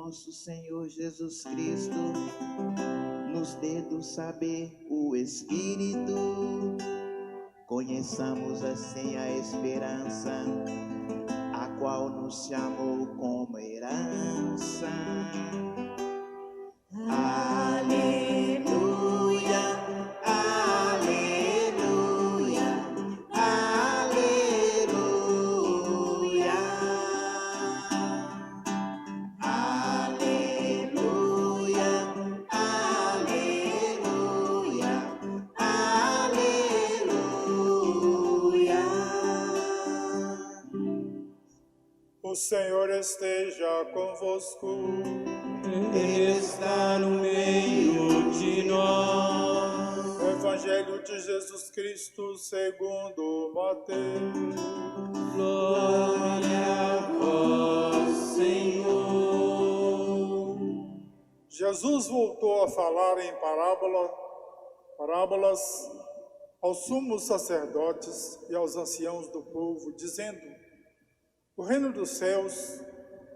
nosso Senhor Jesus Cristo nos dê do saber o Espírito. Conheçamos assim a esperança, a qual nos chamou como herança. Aleluia, aleluia, aleluia, aleluia, aleluia, aleluia. O Senhor esteja convosco. Ele está no meio de nós. Evangelho de Jesus Cristo segundo Mateus. Glória a vós, Senhor. Jesus voltou a falar em parábolas aos sumos sacerdotes e aos anciãos do povo, dizendo: o reino dos céus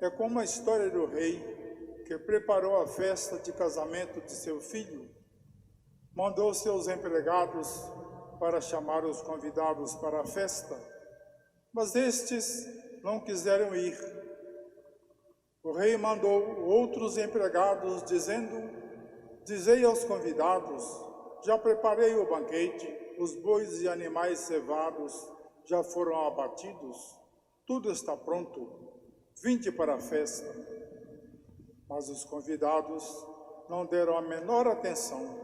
é como a história do rei que preparou a festa de casamento de seu filho. Mandou seus empregados para chamar os convidados para a festa, mas estes não quiseram ir. O rei mandou outros empregados, dizendo: dizei aos convidados, já preparei o banquete, os bois e animais cevados já foram abatidos, tudo está pronto, vinde para a festa. Mas os convidados não deram a menor atenção.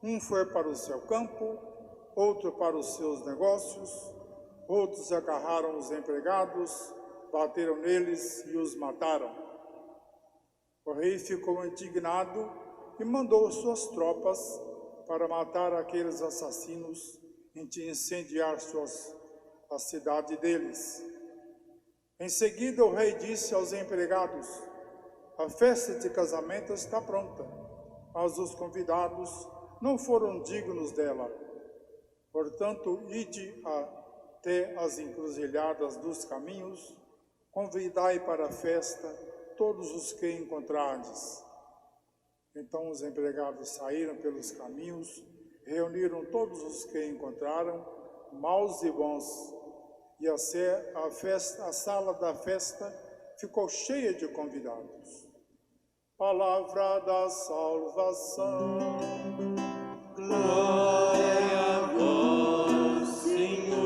Um foi para o seu campo, outro para os seus negócios, outros agarraram os empregados, bateram neles e os mataram. O rei ficou indignado e mandou suas tropas para matar aqueles assassinos e incendiar a cidade deles. Em seguida, o rei disse aos empregados: a festa de casamento está pronta, mas os convidados não foram dignos dela. Portanto, ide até as encruzilhadas dos caminhos, convidai para a festa todos os que encontrardes. Então os empregados saíram pelos caminhos, reuniram todos os que encontraram, maus e bons, e a sala da festa ficou cheia de convidados. Palavra da salvação. Glória a vós, Senhor.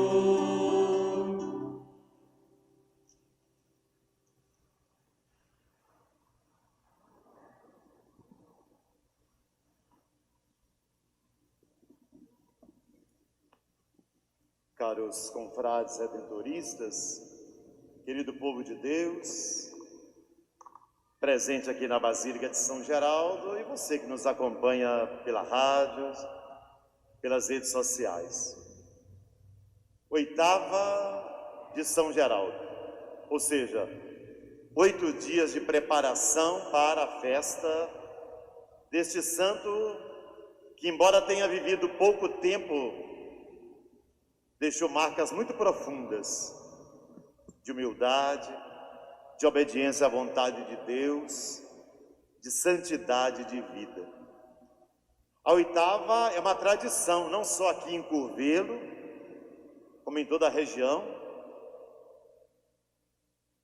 Caros confrades redentoristas, querido povo de Deus, presente aqui na Basílica de São Geraldo, e você que nos acompanha pela rádio, pelas redes sociais. Oitava de São Geraldo, ou seja, 8 dias de preparação para a festa deste santo que, embora tenha vivido pouco tempo, deixou marcas muito profundas de humildade, de obediência à vontade de Deus, de santidade de vida. A oitava é uma tradição, não só aqui em Curvelo, como em toda a região.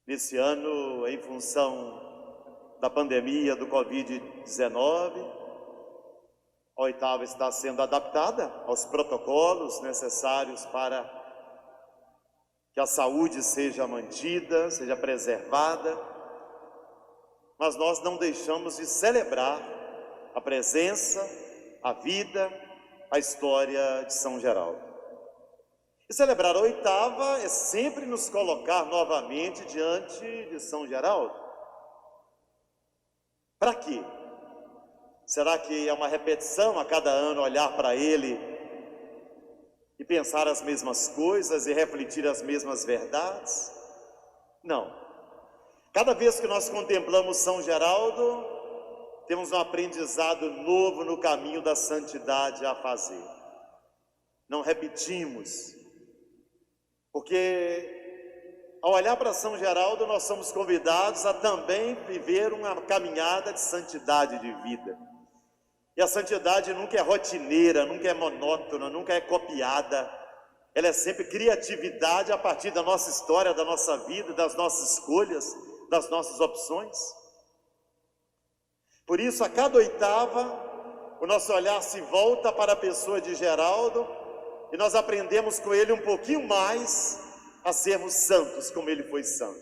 Nesse ano, em função da pandemia do Covid-19, a oitava está sendo adaptada aos protocolos necessários para que a saúde seja mantida, seja preservada, mas nós não deixamos de celebrar a presença, a vida, a história de São Geraldo. E celebrar a oitava é sempre nos colocar novamente diante de São Geraldo. Para quê? Será que é uma repetição a cada ano olhar para ele e pensar as mesmas coisas e refletir as mesmas verdades? Não. Cada vez que nós contemplamos São Geraldo, temos um aprendizado novo no caminho da santidade a fazer. Não repetimos, porque Ao olhar para São Geraldo, nós somos convidados a também viver uma caminhada de santidade de vida. E a santidade nunca é rotineira, nunca é monótona, nunca é copiada. Ela é sempre criatividade a partir da nossa história, da nossa vida, das nossas escolhas, das nossas opções. Por isso, a cada oitava, o nosso olhar se volta para a pessoa de Geraldo e nós aprendemos com ele um pouquinho mais a sermos santos como ele foi santo,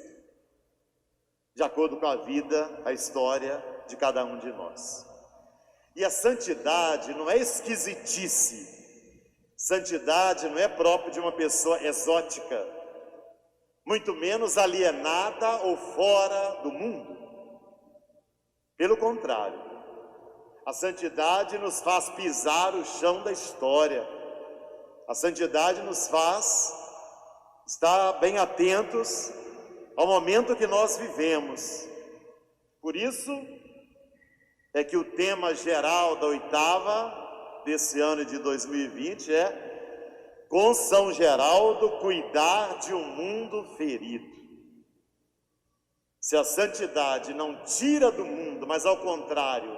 de acordo com a vida, a história de cada um de nós. E a santidade não é esquisitice, santidade não é próprio de uma pessoa exótica, muito menos alienada ou fora do mundo. Pelo contrário, a santidade nos faz pisar o chão da história, a santidade nos faz estar bem atentos ao momento que nós vivemos. Por isso é que o tema geral da oitava desse ano de 2020 é com São Geraldo, cuidar de um mundo ferido. Se a santidade não tira do mundo, mas ao contrário,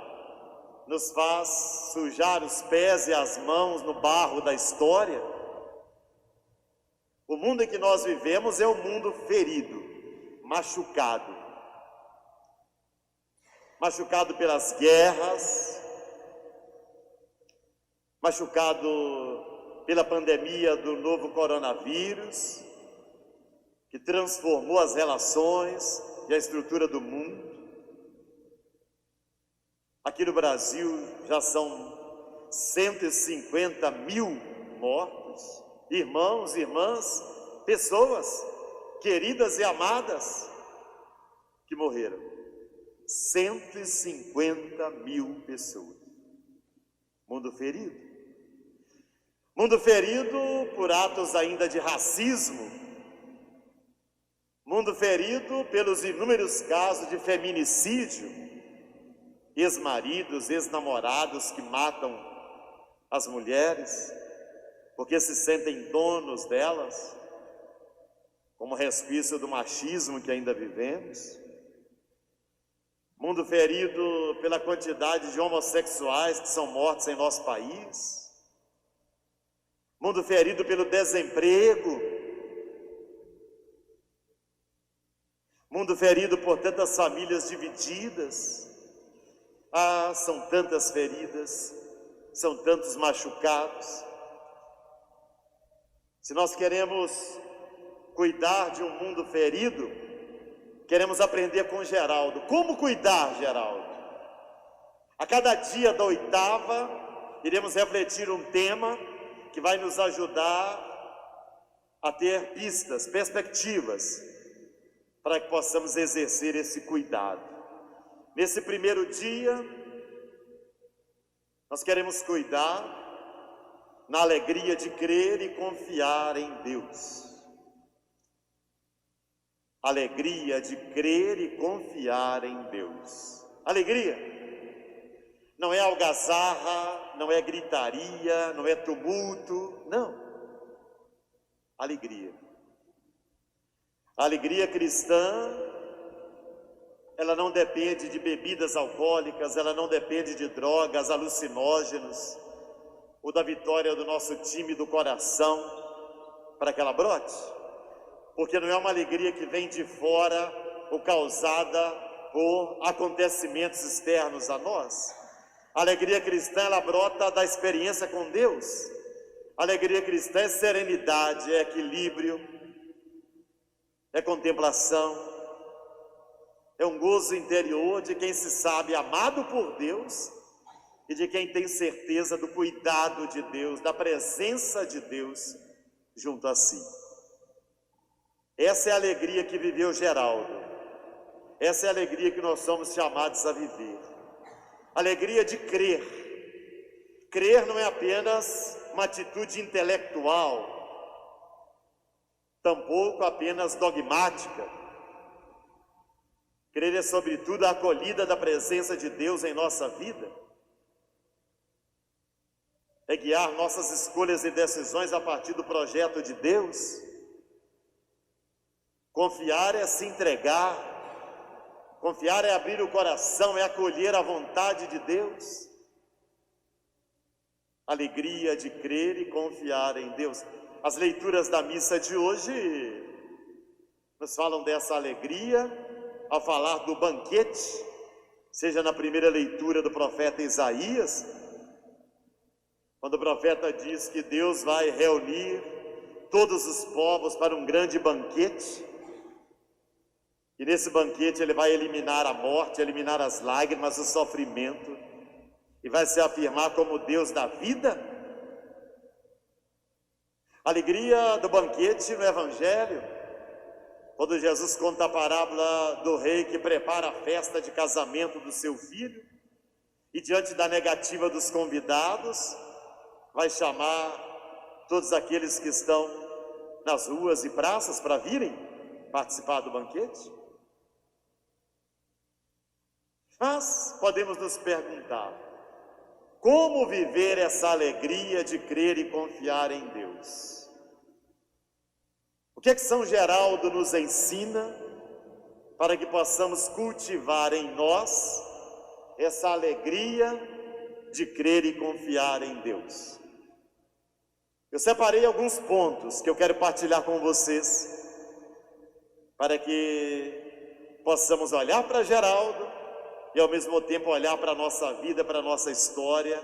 nos faz sujar os pés e as mãos no barro da história, o mundo em que nós vivemos é um mundo ferido, machucado. Machucado pelas guerras, machucado pela pandemia do novo coronavírus, que transformou as relações e a estrutura do mundo. Aqui no Brasil já são 150 mil mortos, irmãos, irmãs, pessoas queridas e amadas que morreram. 150 mil pessoas. Mundo ferido. Mundo ferido por atos ainda de racismo. Mundo ferido pelos inúmeros casos de feminicídio. Ex-maridos, ex-namorados que matam as mulheres porque se sentem donos delas, como resquício do machismo que ainda vivemos. Mundo ferido pela quantidade de homossexuais que são mortos em nosso país. Mundo ferido pelo desemprego. Mundo ferido por tantas famílias divididas. Ah, são tantas feridas, são tantos machucados. Se nós queremos cuidar de um mundo ferido, queremos aprender com Geraldo. Como cuidar, Geraldo? A cada dia da oitava, iremos refletir um tema que vai nos ajudar a ter pistas, perspectivas, para que possamos exercer esse cuidado. Nesse primeiro dia, nós queremos cuidar na alegria de crer e confiar em Deus. Alegria de crer e confiar em Deus. Alegria não é algazarra, não é gritaria, não é tumulto, não. Alegria. A alegria cristã, ela não depende de bebidas alcoólicas, ela não depende de drogas, alucinógenos, ou da vitória do nosso time do coração, para que ela brote. Porque não é uma alegria que vem de fora ou causada por acontecimentos externos a nós. A alegria cristã, ela brota da experiência com Deus. A alegria cristã é serenidade, é equilíbrio, é contemplação, é um gozo interior de quem se sabe amado por Deus e de quem tem certeza do cuidado de Deus, da presença de Deus junto a si. Essa é a alegria que viveu Geraldo. Essa é a alegria que nós somos chamados a viver. Alegria de crer. Crer não é apenas uma atitude intelectual, tampouco apenas dogmática. Crer é, sobretudo, a acolhida da presença de Deus em nossa vida. É guiar nossas escolhas e decisões a partir do projeto de Deus. Confiar é se entregar, confiar é abrir o coração, é acolher a vontade de Deus. Alegria de crer e confiar em Deus. As leituras da missa de hoje nos falam dessa alegria ao falar do banquete, seja na primeira leitura do profeta Isaías, quando o profeta diz que Deus vai reunir todos os povos para um grande banquete, e nesse banquete ele vai eliminar a morte, eliminar as lágrimas, o sofrimento, e vai se afirmar como Deus da vida. A alegria do banquete no Evangelho, quando Jesus conta a parábola do rei que prepara a festa de casamento do seu filho, e diante da negativa dos convidados, vai chamar todos aqueles que estão nas ruas e praças para virem participar do banquete. Mas podemos nos perguntar, como viver essa alegria de crer e confiar em Deus? O que é que São Geraldo nos ensina para que possamos cultivar em nós essa alegria de crer e confiar em Deus? Eu separei alguns pontos que eu quero partilhar com vocês, para que possamos olhar para Geraldo e ao mesmo tempo olhar para a nossa vida, para a nossa história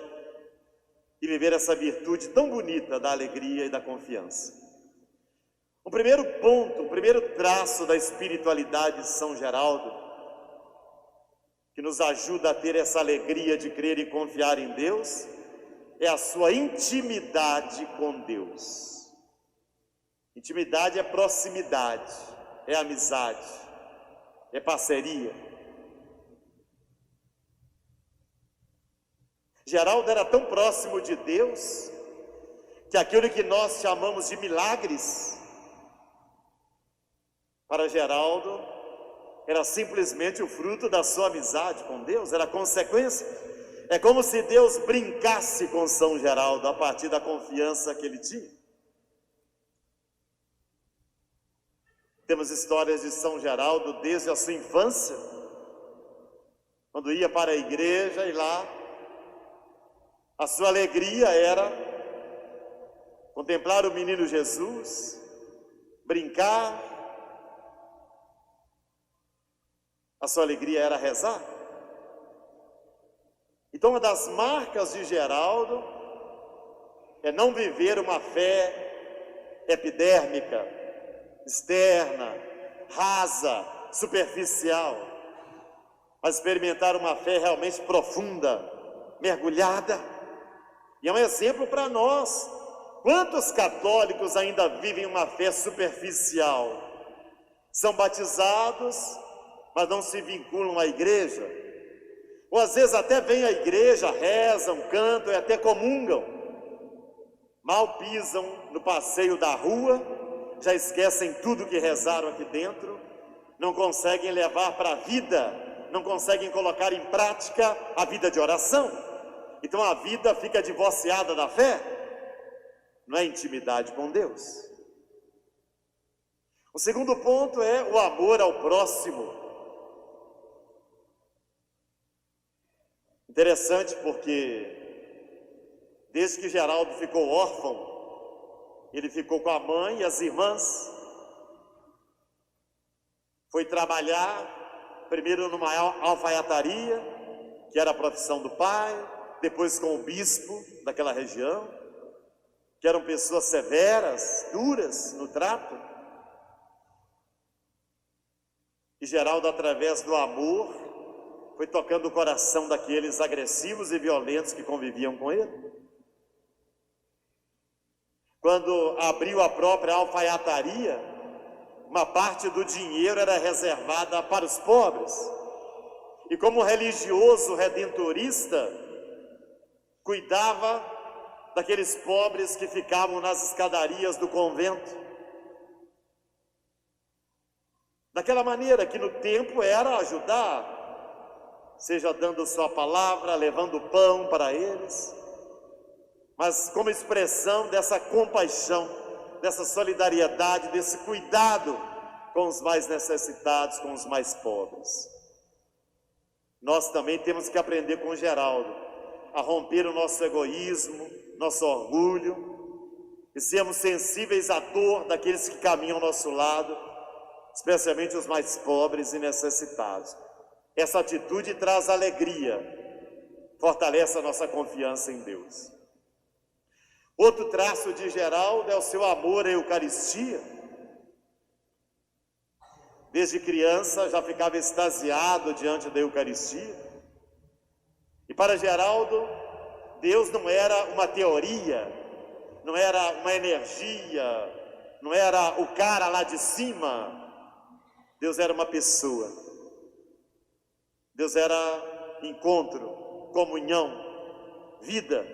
e viver essa virtude tão bonita da alegria e da confiança. O primeiro ponto, o primeiro traço da espiritualidade de São Geraldo, que nos ajuda a ter essa alegria de crer e confiar em Deus, é a sua intimidade com Deus. Intimidade é proximidade, é amizade, é parceria. Geraldo era tão próximo de Deus, que aquilo que nós chamamos de milagres, para Geraldo, era simplesmente o fruto da sua amizade com Deus, era consequência. É como se Deus brincasse com São Geraldo, a partir da confiança que ele tinha. Temos histórias de São Geraldo desde a sua infância, quando ia para a igreja e lá, a sua alegria era contemplar o menino Jesus, brincar. A sua alegria era rezar. Então, uma das marcas de Geraldo é não viver uma fé epidérmica, externa, rasa, superficial, mas experimentar uma fé realmente profunda, mergulhada. E é um exemplo para nós. Quantos católicos ainda vivem uma fé superficial? São batizados, mas não se vinculam à igreja. Ou às vezes até vêm à igreja, rezam, cantam e até comungam. Mal pisam no passeio da rua, já esquecem tudo que rezaram aqui dentro, não conseguem levar para a vida, não conseguem colocar em prática a vida de oração. Então a vida fica divorciada da fé, não é intimidade com Deus. O segundo ponto é o amor ao próximo. Interessante porque desde que Geraldo ficou órfão, ele ficou com a mãe e as irmãs, foi trabalhar primeiro numa alfaiataria, que era a profissão do pai, depois com o bispo daquela região, que eram pessoas severas, duras no trato. E Geraldo, através do amor, foi tocando o coração daqueles agressivos e violentos que conviviam com ele. Quando abriu a própria alfaiataria, uma parte do dinheiro era reservada para os pobres. E como religioso redentorista, cuidava daqueles pobres que ficavam nas escadarias do convento. Daquela maneira que no tempo era ajudar, seja dando sua palavra, levando pão para eles, mas como expressão dessa compaixão, dessa solidariedade, desse cuidado com os mais necessitados, com os mais pobres. Nós também temos que aprender com Geraldo a romper o nosso egoísmo, nosso orgulho, e sermos sensíveis à dor daqueles que caminham ao nosso lado, especialmente os mais pobres e necessitados. Essa atitude traz alegria, fortalece a nossa confiança em Deus. Outro traço de Geraldo é o seu amor à Eucaristia. Desde criança já ficava extasiado diante da Eucaristia. E para Geraldo, Deus não era uma teoria, não era uma energia, não era o cara lá de cima. Deus era uma pessoa. Deus era encontro, comunhão, vida,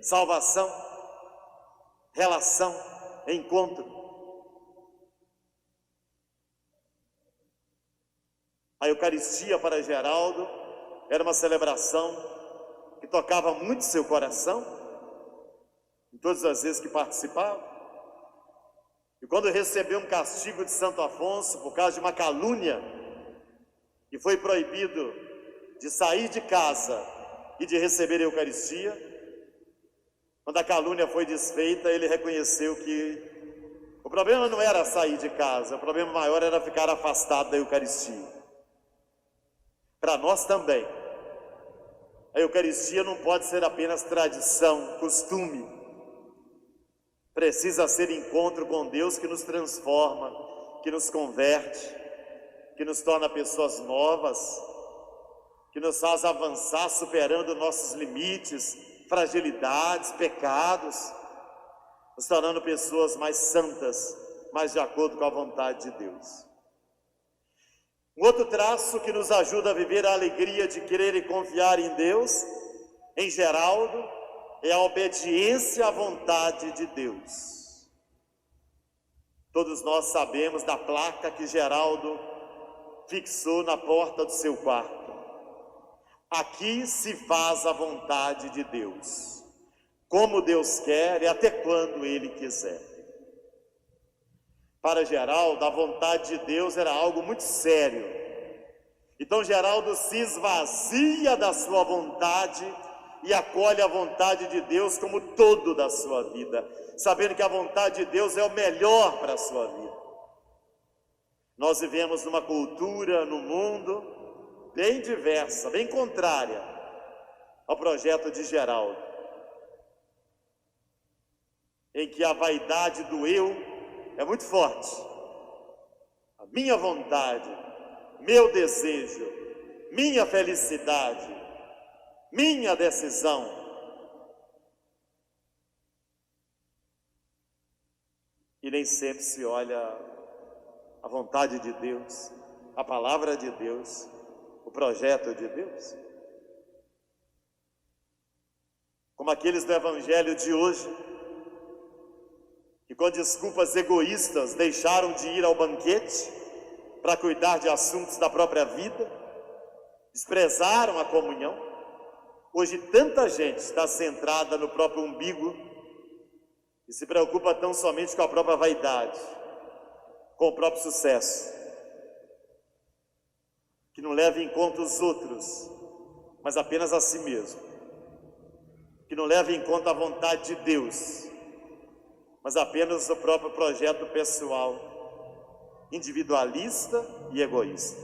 salvação, relação, encontro. A Eucaristia para Geraldo era uma celebração que tocava muito seu coração, em todas as vezes que participava. E quando recebeu um castigo de Santo Afonso por causa de uma calúnia, e foi proibido de sair de casa e de receber a Eucaristia, quando a calúnia foi desfeita, ele reconheceu que o problema não era sair de casa, o problema maior era ficar afastado da Eucaristia. Para nós também, a Eucaristia não pode ser apenas tradição, costume. Precisa ser encontro com Deus que nos transforma, que nos converte, que nos torna pessoas novas, que nos faz avançar superando nossos limites, fragilidades, pecados, nos tornando pessoas mais santas, mais de acordo com a vontade de Deus. Um outro traço que nos ajuda a viver a alegria de crer e confiar em Deus, em Geraldo, é a obediência à vontade de Deus. Todos nós sabemos da placa que Geraldo fixou na porta do seu quarto. Aqui se faz a vontade de Deus, como Deus quer e até quando Ele quiser. Para Geraldo, a vontade de Deus era algo muito sério. Então Geraldo se esvazia da sua vontade e acolhe a vontade de Deus como todo da sua vida, sabendo que a vontade de Deus é o melhor para a sua vida. Nós vivemos numa cultura, num mundo bem diversa, bem contrária ao projeto de Geraldo, em que a vaidade do eu é muito forte. A minha vontade, meu desejo, minha felicidade, minha decisão. E nem sempre se olha a vontade de Deus, a palavra de Deus, o projeto de Deus. Como aqueles do Evangelho de hoje, que com desculpas egoístas deixaram de ir ao banquete para cuidar de assuntos da própria vida, desprezaram a comunhão. Hoje tanta gente está centrada no próprio umbigo e se preocupa tão somente com a própria vaidade, com o próprio sucesso, que não leva em conta os outros, mas apenas a si mesmo, que não leva em conta a vontade de Deus, mas apenas o próprio projeto pessoal, individualista e egoísta.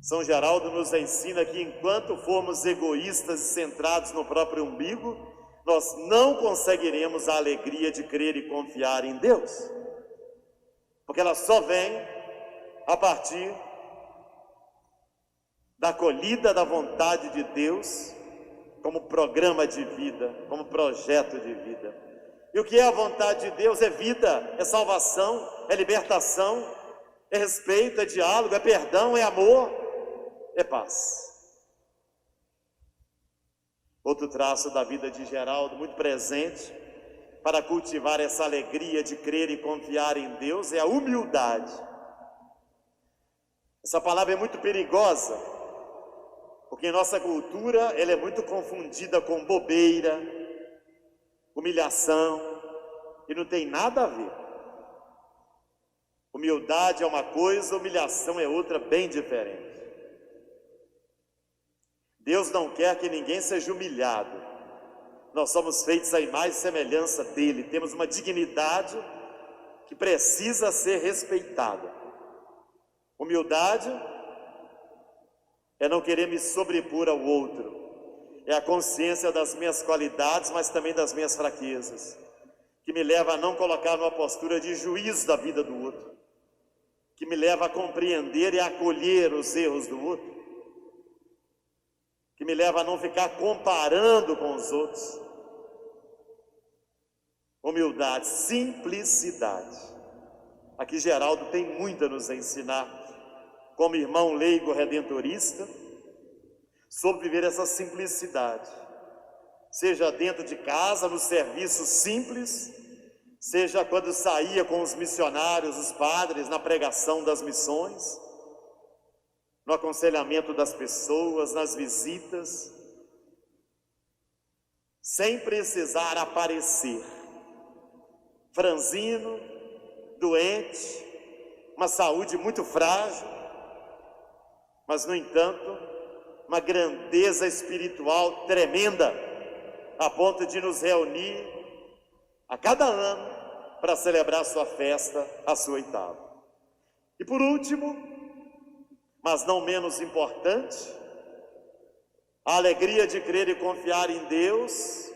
São Geraldo nos ensina que enquanto formos egoístas e centrados no próprio umbigo, nós não conseguiremos a alegria de crer e confiar em Deus, porque ela só vem a partir da acolhida da vontade de Deus como programa de vida, como projeto de vida. E o que é a vontade de Deus? É vida, é salvação, é libertação, é respeito, é diálogo, é perdão, é amor, é paz. Outro traço da vida de Geraldo, muito presente, para cultivar essa alegria de crer e confiar em Deus, é a humildade. Essa palavra é muito perigosa, porque em nossa cultura ela é muito confundida com bobeira, humilhação, e não tem nada a ver. Humildade é uma coisa, humilhação é outra bem diferente. Deus não quer que ninguém seja humilhado. Nós somos feitos à imagem e semelhança dele. Temos uma dignidade que precisa ser respeitada. Humildade é não querer me sobrepor ao outro. É a consciência das minhas qualidades, mas também das minhas fraquezas, que me leva a não colocar numa postura de juízo da vida do outro, que me leva a compreender e a acolher os erros do outro, que me leva a não ficar comparando com os outros. Humildade, simplicidade. Aqui Geraldo tem muito a nos ensinar, como irmão leigo redentorista, sobre viver essa simplicidade. Seja dentro de casa, no serviço simples, seja quando saía com os missionários, os padres, na pregação das missões, no aconselhamento das pessoas, nas visitas, sem precisar aparecer. Franzino, doente, uma saúde muito frágil, mas, no entanto, uma grandeza espiritual tremenda, a ponto de nos reunir a cada ano para celebrar sua festa, a sua 8ª. E por último, mas não menos importante, a alegria de crer e confiar em Deus,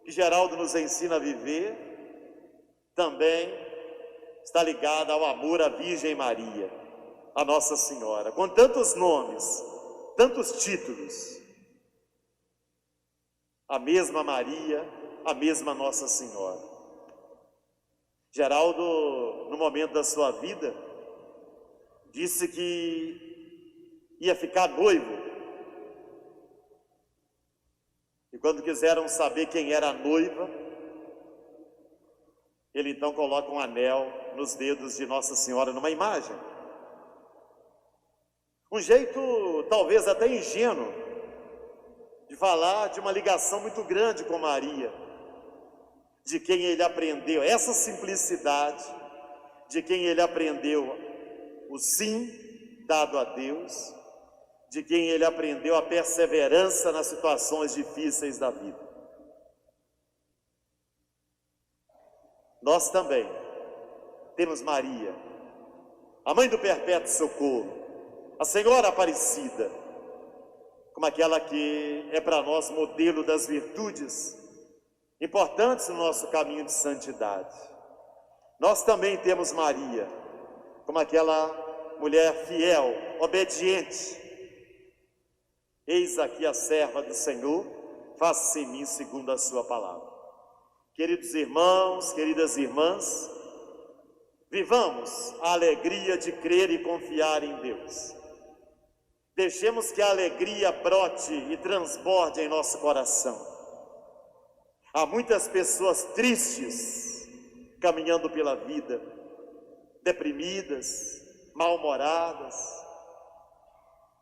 que Geraldo nos ensina a viver, também está ligada ao amor à Virgem Maria, a Nossa Senhora, com tantos nomes, tantos títulos. A mesma Maria, a mesma Nossa Senhora. Geraldo, no momento da sua vida, disse que ia ficar noivo. E quando quiseram saber quem era a noiva, ele então coloca um anel nos dedos de Nossa Senhora numa imagem. Um jeito talvez até ingênuo de falar de uma ligação muito grande com Maria, de quem ele aprendeu essa simplicidade, de quem ele aprendeu o sim dado a Deus, de quem ele aprendeu a perseverança nas situações difíceis da vida. Nós também temos Maria, a mãe do perpétuo socorro, a Senhora Aparecida, como aquela que é para nós modelo das virtudes importantes no nosso caminho de santidade. Nós também temos Maria, como aquela mulher fiel, obediente. Eis aqui a serva do Senhor, faça-se em mim segundo a sua palavra. Queridos irmãos, queridas irmãs, vivamos a alegria de crer e confiar em Deus. Deixemos que a alegria brote e transborde em nosso coração. Há muitas pessoas tristes caminhando pela vida, deprimidas, mal-humoradas,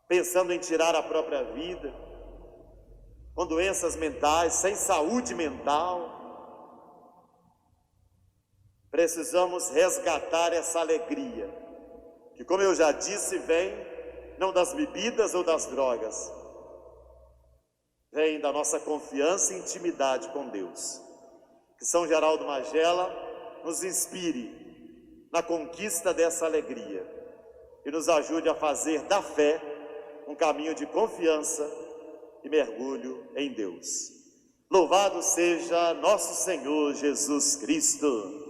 pensando em tirar a própria vida, com doenças mentais, sem saúde mental. Precisamos resgatar essa alegria, que, como eu já disse, vem não das bebidas ou das drogas, vem da nossa confiança e intimidade com Deus. Que São Geraldo Magela nos inspire na conquista dessa alegria e nos ajude a fazer da fé um caminho de confiança e mergulho em Deus. Louvado seja nosso Senhor Jesus Cristo.